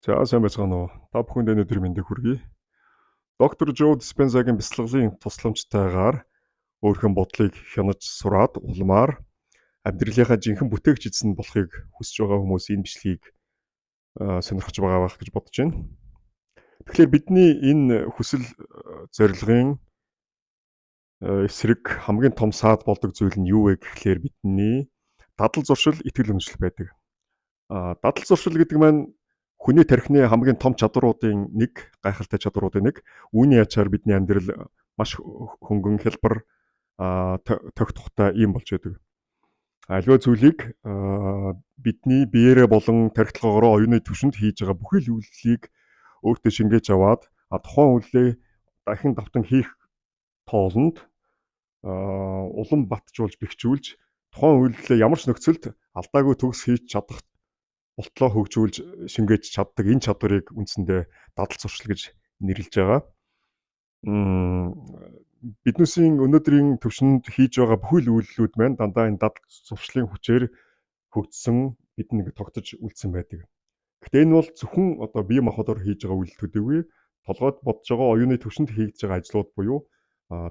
За сайн байцгаана уу. Та бүхэнд өнөөдөр мэндийг хүргэе. Доктор Жо Диспензагийн бяцлаглалын тусламжтайгаар өөрхөн бодлыг хянаж сураад улмаар амьдралынхаа жинхэнэ бүтээгч эзэн болохыг хүсэж байгаа хүмүүс энэ бичлэгийг сонирхож байгаа байх гэж бодож байна. Тэгэхээр бидний энэ хүсэл зорилгын эсрэг хамгийн том саад болдог зүйл нь юу вэ гэхлээр бидний дадал зуршил, итгэл үнэмшил байдаг. Дадал зуршил гэдэг маань хүний тархины хамгийн том чадваруудын нэг, гайхалтай чадваруудын нэг. Үүний ачаар бидний амьдрал маш хөнгөн хялбар тогтохтой юм болж байдаг. Аливаа зүйлийг бидний биеэрээ болон тархитлагаараа оюуны түвшинд хийж байгаа бүхэл үйлдэлийг өөртөө шингээж аваад тухайн үйлдэлээ дахин давтан хийх тоолонд улам батжуулж бэхжүүлж тухайн үйлдэлээ ямар ч нөхцөлд алдаагүй төгс хийж чадах болтлоо хөгжүүлж шингээж чаддаг энэ чадварыг үндсэндээ дадал зуршил гэж нэрлэж байгаа. Биднээсийн өнөөдрийн төвшөнд хийж байгаа бүхэл үйлдэлүүд маань дандаа энэ дадал зуршлын хүчээр хөгжсөн бидэнд тогтож үлдсэн байдаг. Гэхдээ энэ бол зөвхөн одоо бие махбодоор хийж байгаа үйлдэл төдийгүй толгойд бодож байгаа оюуны төвшөнд хийгдэж байгаа ажлууд буюу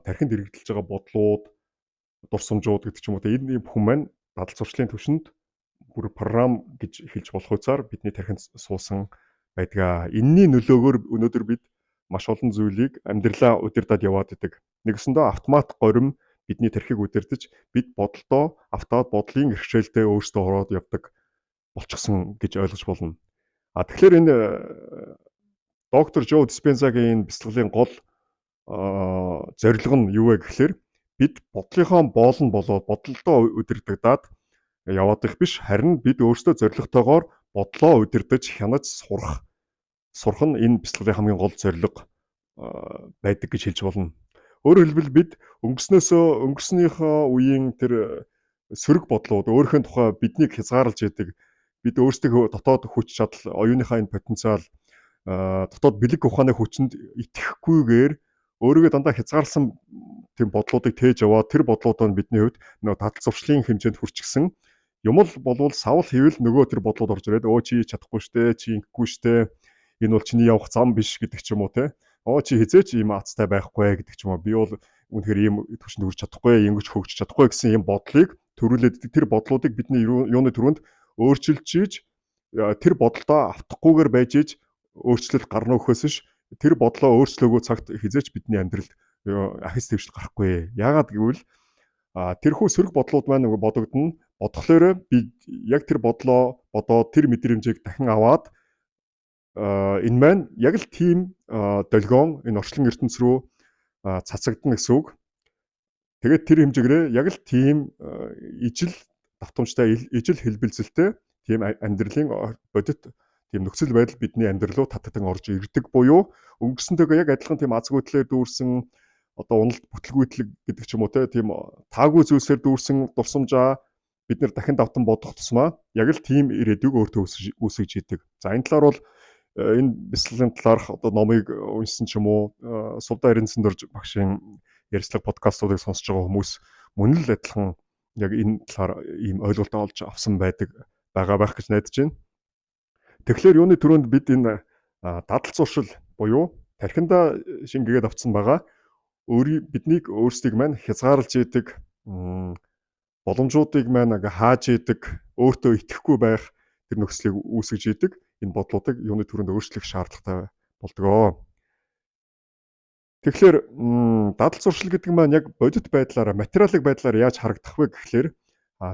тархинд хэрэгжилж байгаа бодлууд, дурсамжууд гэдэг ч юм уу энэ бүхэн маань дадал зуршлын төвшөнд бүр програм гэж хэлж болох үсээр бидний тархинд суусан байдаг. Энэний нөлөөгөөр өнөөдөр бид маш олон зүйлийг амьдралаа удирдах яваад идэг. Нэгсэндээ автомат горим бидний тархийг удирдах бид бодолдоо автомат бодлын эрхшээлдээ өөрсдөө ороод явдаг болчихсон гэж ойлгож болно. Тэгэхээр энэ доктор Жо Диспензагийн бяцлаглалын гол зорилго нь юу вэ гэхлээр бид бодлынхоо боолн болоод бодолдоо удирдагдаад яваад их биш, харин бид өөрсдөө зорилготойгоор бодлоо удирдах, хянаж сурах нь энэ бяцлаглалын хамгийн гол зорилго байдаг гэж хэлж болно. Өөрөөр хэлбэл бид өнгөрснийхөө үеийн тэр сөрөг бодлууд өөрийнхөө тухай биднийг хязгаарлаж яадаг, бид өөрсдөө дотоод хүч чадал, оюуныхаа энэ потенциал, дотоод бэлэг ухааны хүчинд итгэхгүйгээр өөрийгөө дандаа хязгаарласан тийм бодлуудыг тээж яваа тэр бодлууд нь бидний хувьд дадал зуршлын хэмжээнд хүрчихсэн юм л болвол савл хийвэл нөгөө тэр бодлууд орж ирээд чи чадахгүй штэ, чи ингэхгүй штэ, энэ бол чиний явах зам биш гэдэг ч юм уу те. Чи хизээч ийм азтай байхгүй гэдэг ч юм уу. Би бол үнэхээр ийм төвшөнд хүрч чадахгүй, ингэж хөгжиж чадахгүй гэсэн ийм бодлыг төрүүлээд тэр бодлуудыг бидний юуны төрөнд өөрчилж хийж тэр бодлоо автахгүйгээр байж иж өөрчлөлт гарна өгөхөөс ш тэр бодлоо өөрчлөөгөө цагт хизээч бидний амьдралд ахис твшил гарахгүй. Яагаад гэвэл тэрхүү сөрөг бодлууд маань бодогдно. Бодглоороо би яг тэр бодлоо бодоод тэр мэдрэмжийг дахин аваад энэ маань яг л тийм долгион энэ орчлон ертөнц рүү цацагдана гэсэн үг. Тэгээд тэр хэмжээгээрээ яг л тийм ижил давтамжтай, ижил хэлбэлзэлтэй тийм амьдралын бодит тийм нөхцөл байдал бидний амьдрал руу татагдан орж ирдэг буюу өнгөрсөнтэйгээ яг адилхан тийм азгүйдлээр дүүрсэн одоо уналт бүтлгүйтлэг гэдэг ч юм уу тийм таагүй зүйлсээр дүүрсэн дурсамжаа бид нэр дахин давтан бодох тусмаа яг л тийм ирээдүйг өөртөө үүсгэж идэг. За энэ талаар бол энэ бяцлаглалын талаарх одоо номыг уншсан ч юм уу Сувда Эренцэн дөрж багшийн ярьцлага подкастуудыг сонсож байгаа хүмүүс мөн л адилхан яг энэ талаар ийм ойлголт олж авсан байх гэж найдаж байна. Тэгэхээр юуны төрөнд бид энэ дадал зуршил буюу тархинда шингээгээд авсан байгаа биднийг өөрсдийг маань хязгаарлаж идэг боломжуудыг маань хааж идэг өөртөө итгэхгүй байх тэр нөхцөлийг үүсгэж идэг энэ бодлуудыг юуны төрөнд өөрчлөх шаардлагатай болдог. Тэгэхээр дадал зуршил гэдэг маань яг бодит байдлаараа материалын байдлаар яаж харагдах вэ гэхлээр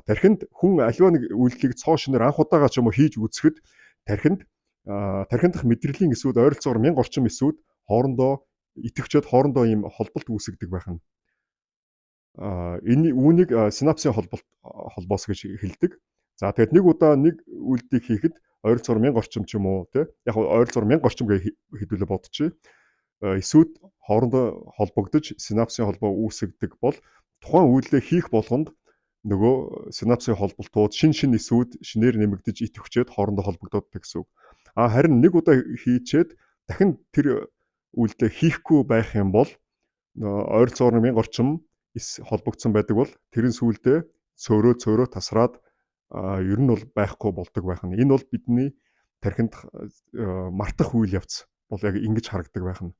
тархинд хүн аливаа нэг үйлдэлийг цоо шинээр анх удаага ч юм уу хийж үзэхэд тархиндх мэдрэлийн эсүүд ойролцоогоор 1000 орчим эсүүд хоорондоо итгэвчээд хоорондоо ийм холболт үүсгдэг байх нь. Үүнийг синапсын холбоос гэж хэлдэг. За тэгээд нэг удаа нэг үйлдэлийг хийхэд ойролцоогоор 1000 орчим ч юм уу тий. Яг ойролцоогоор 1000 орчим гэж хэдүүлээ бодчих. Эсүүд хоорондоо холбогдож синапсын холбоо үүсгдэг бол тухайн үйлдэлээ хийх болгонд нөгөө синапсын холболтууд шин эсүүд шинээр нэмэгдэж идэвхжээд хоорондоо холбогдоод гэсэн үг. Харин нэг удаа хийчээд дахин тэр үйлдэлээ хийхгүй байх юм бол ойролцоогоор 1000 орчим эс холбогдсон байдаг бол тэрэн сүүлдээ цөөрөө тасраад ер нь бол байхгүй болдог байх нь. Энэ бол бидний тархинд мартах үйл явц бол яг ингэж харагдаг байх нь.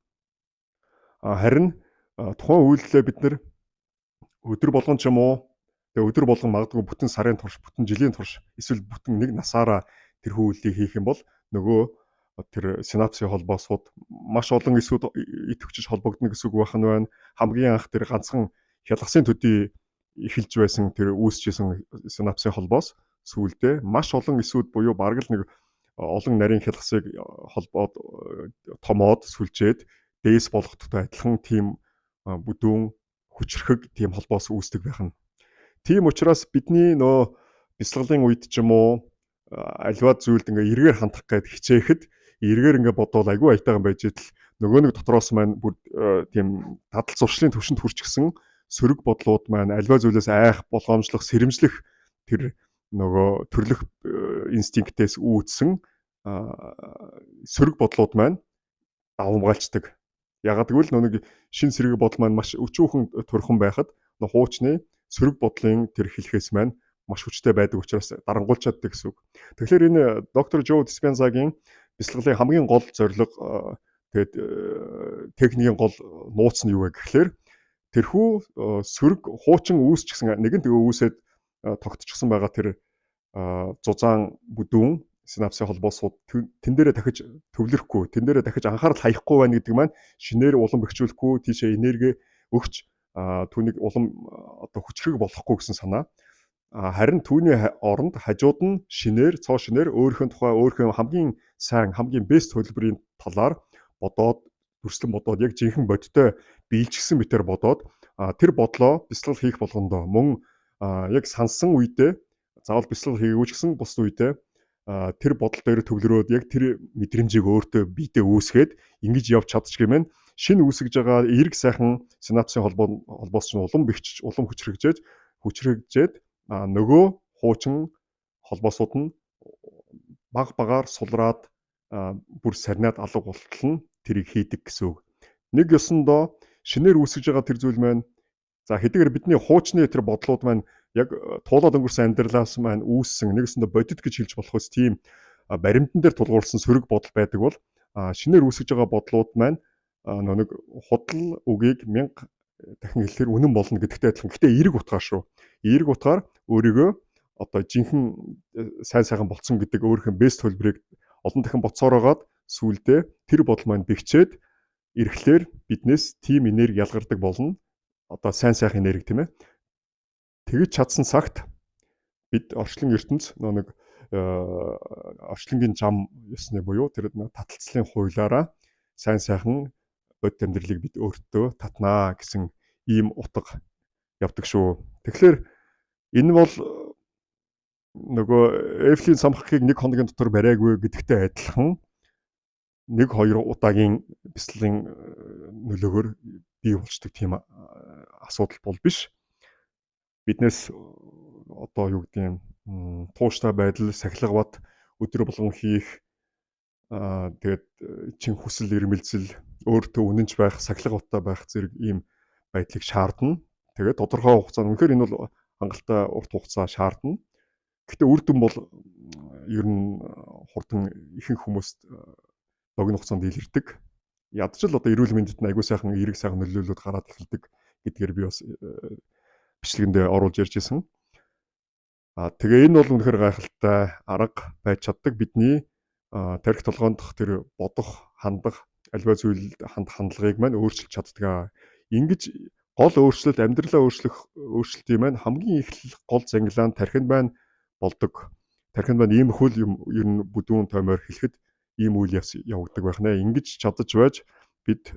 Харин тухайн үйлдэлээ бид нар өдөр болгон ч юм уу тэгээ өдөр болгон магадгүй бүтэн сарын турш, бүтэн жилийн турш эсвэл бүтэн нэг насаараа тэрхүү үйлдэлийг хийх юм бол нөгөө тэр синапсын холбоосууд маш олон эсүүд идэвхжиж холбогдно гэсэн үг байх нь байна. Хамгийн анх тэр ганцхан хялгасын төдий эхэлж байсан тэр үүсчихсэн синапсын холбоос сүүлдээ маш олон эсүүд буюу бараг л нэг олон нарийн хялгасыг холбоод томоод сүлжээд дээс болгохдтой адилхан тийм бүдүүн хүчрхэг тийм холбоос үүсдэг байх нь. Тийм учраас бидний нөө бясалгалын үед ч юм уу альва зүйлд ингээ эргээр хандах гээд хичээхэд эргээр ингээ бодвол айгүй аятайхан байж идэл нөгөө нэг дотроос маань бүр тийм дадал зуршлын төвшөнд хүрчихсэн сөрөг бодлууд маань альва зүйлээс айх, болгоомжлох, сэрэмжлэх тэр нөгөө төрлөх инстинктээс үүдсэн сөрөг бодлууд маань давамгаалцдаг. Ягаад гэвэл нэг шин сэрэг бодол маань маш өчүүхэн турхан байхад хуучны сөрөг бодлын тэр хэлхээс маань маш хүчтэй байдаг учраас дарангуйлчааддаг гэсэн үг. Тэгэхээр энэ доктор Жо Диспензагийн бясалгалын хамгийн гол зорилго тэгээд техникийн гол нууц нь юу вэ гэхлээр тэрхүү сөрөг хуучин үүсчихсэн нэгэн тэгээ үүсээд тогтчихсон байгаа тэр зузаан бүдүүн синапсын холбоосууд тэн дээрээ дахиж төвлөрөхгүй, тэн дээрээ дахиж анхаарал хаяхгүй байна гэдэг маань шинээр улам бэхжүүлэхгүй, тийшээ энерги өгч түүнийг улам одоо хүчрэг болохгүй гэсэн санаа. Харин түүний оронд хажууд нь шинээр, цоо шинээр өөрийнхөө тухай өөрийнхөө хамгийн сайн, хамгийн бест төлбөрийн талаар бодоод, дүрслэн бодоод яг жинхэнэ бодтой биелжсэн мэтэр бодоод тэр бодлоо бясалгал хийх болгондоо мөн яг сансан үедээ заавал бясалгал хийгээгүй ч гэсэн бус үедээ тэр бодол дээр төвлөрөөд яг тэр мэдрэмжийг өөртөө биедээ үүсгээд ингэж явж чадчихгиймэн шинэ үүсгэж байгаа эрг сайхан синапсын холбоос нь улам бэхжиж, улам хүчрэгжээд нөгөө хуучин холбоосууд нь баг багаар сулраад бүр сарниад алга болтол нь тэрийг хийдэг гэсэн үг. Нэг ёсондоо шинээр үүсгэж байгаа тэр зүйл маань за хэдийгээр бидний хуучны тэр бодлууд маань яг туулаад өнгөрсөн амьдралаас маань үүссэн нэгэсэндээ бодит гэж хэлж болох ус тийм баримтан дээр тулгуурласан сөрөг бодол байдаг бол шинээр үүсгэж байгаа бодлууд маань нэг худал үгийг 1000 дахин хэлэхээр үнэн болно гэдэгтэй адилхан. Гэхдээ эерэг утгаар шүү. Эерэг утгаар өөрийгөө одоо жинхэнэ сайн сайхан болцсон гэдэг өөрийнхөө бест төлбөрийг олон дахин боцоороод сүүлдээ тэр бодол маань бэхжээд ирэхлээр биднээс тийм энерги ялгардаг болно. Одоо сайн сайхан энерги тийм ээ. Тэгж чадсан цагт бид орчлон ертөнц нэг орчлонгийн зам ёсны буюу тэр таталцлын хуулиараа сайн сайхан бодит амьдралыг бид өөртөө татнаа гэсэн ийм утга явдаг шүү. Тэгэхээр энэ бол нөгөө Эйфелийн самхагыг 1 хоногийн дотор бариагүй гэдэгтэй адилхан 1-2 удаагийн бяцлалын нөлөөгөөр бий болчдөг тийм асуудал бол биш. Биднээс одоо юу гэдэг юм тууштай байдал, сахилга бат өдөр болгон хийх тэгээд чин хүсэл эрмэлзэл өөртөө үнэнч байх, сахилга баттай байх зэрэг ийм байдлыг шаардна. Тэгээд тодорхой хугацаанд үнэхээр энэ бол хангалттай урт хугацаа шаардна. Гэхдээ үр дүн бол ер нь хурдан ихэнх хүмүүст богино хугацаанд илэрдэг. Ядчил одоо эрүүл мэндэд нь аягүй сайхан эерэг сайхан нөлөөлөлүүд гараад эхэлдэг гэдгээр би бас бичлэгэндээ оруулж ярьж ирсэн. Тэгээ энэ бол үнэхээр гайхалтай арга байж чаддаг бидний тарих толгоондох тэр бодох, хандах, альва зүйл хандлагыг маань өөрчилж чаддаг. Ингэж гол өөрчлөлт амьдралаа өөрчлөлтийн маань хамгийн их гол зангилаа нь тархинд маань болдог. Тархинд маань ийм хөл юм ер нь бүдүүн тоймоор хэлэхэд ийм үйл явагддаг байх нэ. Ингэж чадаж байж бид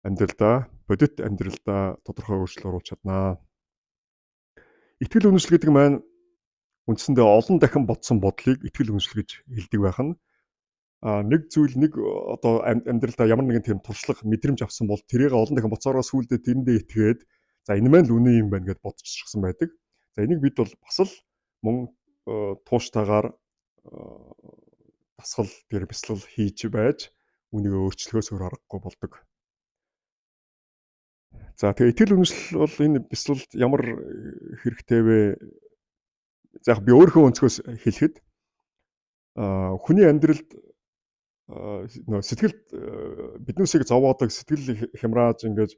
амьдралдаа, бодит амьдралдаа тодорхой өөрчлөлт оруулах чаднаа. Итгэл үнэмшил гэдэг маань үндсэндээ олон дахин бодсон бодлыг итгэл үнэмшил гэж хэлдэг байх нь. Нэг зүйл одоо амьдралдаа ямар нэгэн тийм туршлага мэдрэмж авсан бол тэрийг олон дахин боцоороо сүулдэ тэрэндээ итгээд за энэ маань л үнэн юм байна гэж бодчихсан байдаг. За энийг бид бол бас л мөн тууштайгаар дасгал тэр бясалгал хийж байж үнийг өөрчлөхөөс өөр аргагүй болдог. За тэгээ итгэл үнэмшил бол энэ бясалгалд ямар хэрэгтэй вэ? За би өөрийнхөө өнцгөөс хэлэхэд хүний амьдралд сэтгэлд биднээсийг зовоодог сэтгэл хямрааж ингэж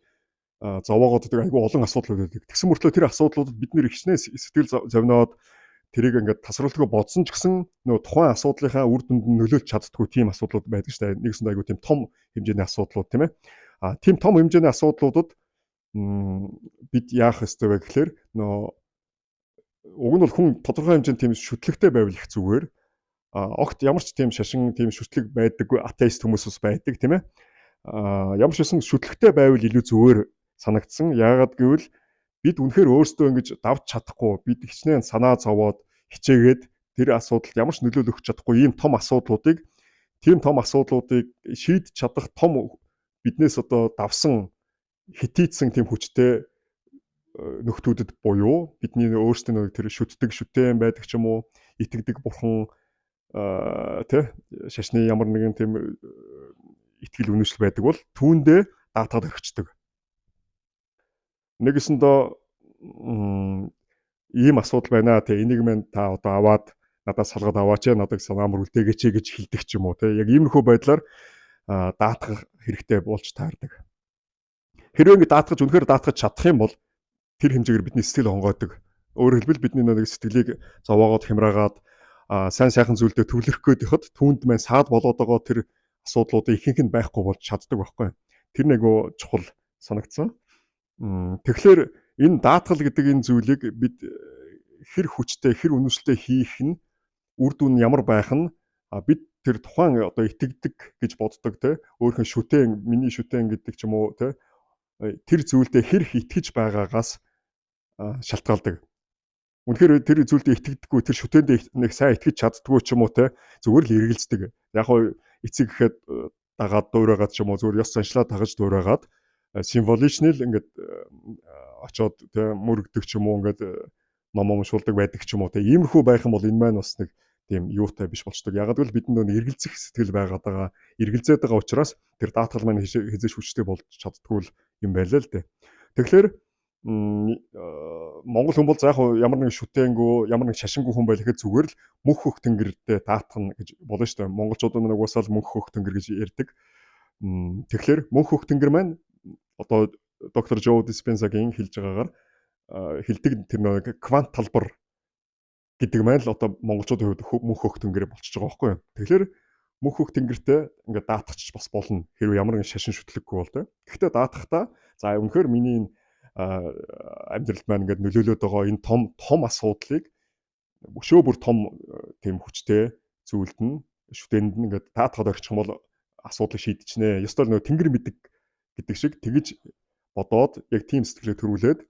зовоогоод айгүй олон асуудал байдаг. Тэгсэн мөртлөө тэр асуудлуудад бид нэр ихснээ сэтгэл зовноод тэрийг ингээд тасралтгүй бодсон ч гэсэн тухайн асуудлынхаа үр дүнд нь нөлөөлж чаддгүй тийм асуудлууд байдаг шүү дээ. Нэгсэн айгүй тийм том хэмжээний асуудлууд тийм ээ. Тийм том хэмжээний асуудлуудад бид яах ёстой вэ гэхээр уг нь бол хүн тодорхой хэмжээнд тийм шүтлэгтэй байвал их зүгээр. Огт ямар ч тийм шашин, тийм шүтлэг байдаггүй атеист хүмүүс бас байдаг тийм ээ. Ямар ч байсан шүтлэгтэй байвал илүү зүгээр санагдсан. Яагаад гэвэл бид үнэхээр өөрсдөө ингэж давж чадахгүй, бид хичнээн санаа зовоод хичээгээд тэр асуудалд ямар ч нөлөөлөл өгч чадахгүй ийм том асуудлуудыг шийдэж чадах том биднээс одоо давсан хитийдсэн тийм хүчтэй нөхдүүдэд буюу бидний өөрсдөө тэр шүтдэг шүтэн байдаг ч юм уу, итгэдэг бурхан шашны ямар нэгэн тийм итгэл үнэмшил байдаг бол түүндээ даатгаад орхичдаг. Нэгэсэндээ ийм асуудал байна те энийг мэн та одоо аваад надаас салгаад аваач надад санаамар үлдээгээч гэж хэлдэг ч юм уу те яг иймэрхүү байдлаар даатгах хэрэгтэй болж таардаг. Хэрвээ ингэ даатгаж үнэхээр даатгаж чадах юм бол тэр хэмжээгээр бидний сэтгэл хонгойдог. Өөрөөр хэлбэл бидний нэг сэтгэлийг зовоогоод хямраагаад сайн сайхан зүйлдээ төвлөрөх гээд байхад түүнд мэн саад болоод байгаа тэр асуудлуудын ихэнх нь байхгүй болж чаддаг байхгүй. Тэр нэг чухал санагдсан. Тэгэхээр энэ даатгал гэдэг энэ зүйлийг бид хэр хүчтэй, хэр үнэмшилтэй хийх нь үр дүн ямар байх нь бид тэр тухайн одоо итгэдэг гэж боддог те өөрхөн шүтэн, миний шүтэн гэдэг ч юм уу те тэр зүйлдээ хэр итгэж байгаагаас шалтгаалдаг. Үнэхээр тэр зүйлдээ итгэдэггүй, тэр шүтэндээ нэг сайн итгэж чаддгүй ч юм уу те зүгээр л эргэлздэг. Яг хоо эцэг гэхэд дагаад дуурайгаад ч юм уу зүгээр ёс заншлаа дагаж дуурайгаад символичны л ингээд очоод те мөрөгдөг ч юм уу ингээд ном уншуулдаг байдаг ч юм уу те иймэрхүү байх юм бол энэ маань бас нэг тийм юутай биш болчдөг. Ягаад гэвэл бидэнд нэг эргэлзэх сэтгэл байгаад байгаа. Эргэлзээд байгаа учраас тэр даатгал маань хязгаарч хүчтэй болж чаддгүй юм байлаа л дээ. Тэгэхээр Монгол хүн бол заах ямар нэг шүтэнгүү, ямар нэг шашингүй хүн байхад зүгээр л мөнх хөх тэнгэрдээ даатгана гэж болно шүү дээ. Монголчууд нэг уусаал мөнх хөх тэнгэр гэж ярьдаг. Тэгэхээр мөнх хөх тэнгэр маань одоо доктор Жо Диспенсагийн хэлж байгаагаар хэлдэг тэр нэг квант талбар гэдэг маань л одоо монголчуудын хувьд мөнх хөх тэнгэр болчихж байгаа байхгүй юу. Тэгэхээр мөнх хөх тэнгэртээ ингээд даатгачих бас болно. Хэрвээ ямар нэгэн шашин шүтлэггүй бол тэ. Гэхдээ даатгахдаа за үнэхээр миний энэ амьдралд маань ингээд нөлөөлөд байгаа энэ том асуудлыг өшөө бүр том тийм хүчтэй зүйлд нь шүтэнд нь ингээд даатгаад орчих юм бол асуудлыг шийдчихнэ. Ёстой л нөгөө тэнгэр мэдэг гэдэг шиг тэгж бодоод яг тийм сэтгэлээ төрүүлээд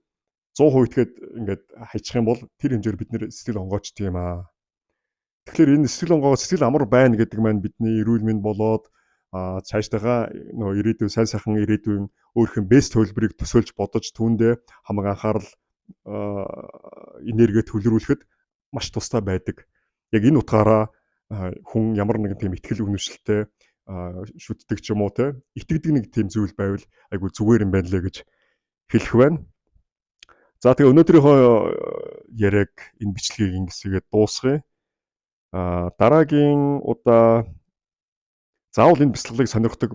100% итгээд ингээд хайчих юм бол тэр хэмжээр бид нэр сэтгэл онгойчд юм аа. Тэгэхээр энэ сэтгэл онгойгоо сэтгэл амар байна гэдэг маань бидний эрүүл мэнд болоод цаашдаа нөгөө ирээдүйн сайн сайхан ирээдүйн өөрхөн бэст төлбөрийг төсөөлж бодож түүндээ хамаг анхаарал энерги төвлөрүүлэхэд маш тустай байдаг. Яг энэ утгаараа хүн ямар нэгэн тийм ихтгэл үнэмшилтэй шүтдэг ч юм уу те итгэдэг нэг тийм зүйл байвал айгүй зүгээр юм байна лээ гэж хэлэх байна. За тэгээ өнөөдрийнхөө яриаг энэ бичлэгийг ингэсгээд дуусгая. Дараагийн удаа заавал энэ бяцлаглыг сонирхдаг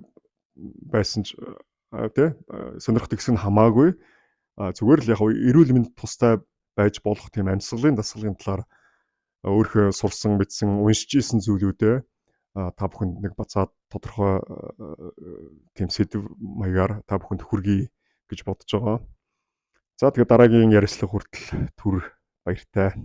байсан ч тий сонирхдаг гэсэн хамаагүй зүгээр л яг эрүүл мэнд тустай байж болох тийм амьсгалын дасгалын талаар өөрөө сурсан мэдсэн уншиж исэн зүйлүүдээ та бүхэнд нэг бацаад тодорхой тийм сэдв маягаар та бүхэнд хүргэе гэж бодож байгаа. За тэгээ дараагийн ярилцлага хүртэл түр баяртай.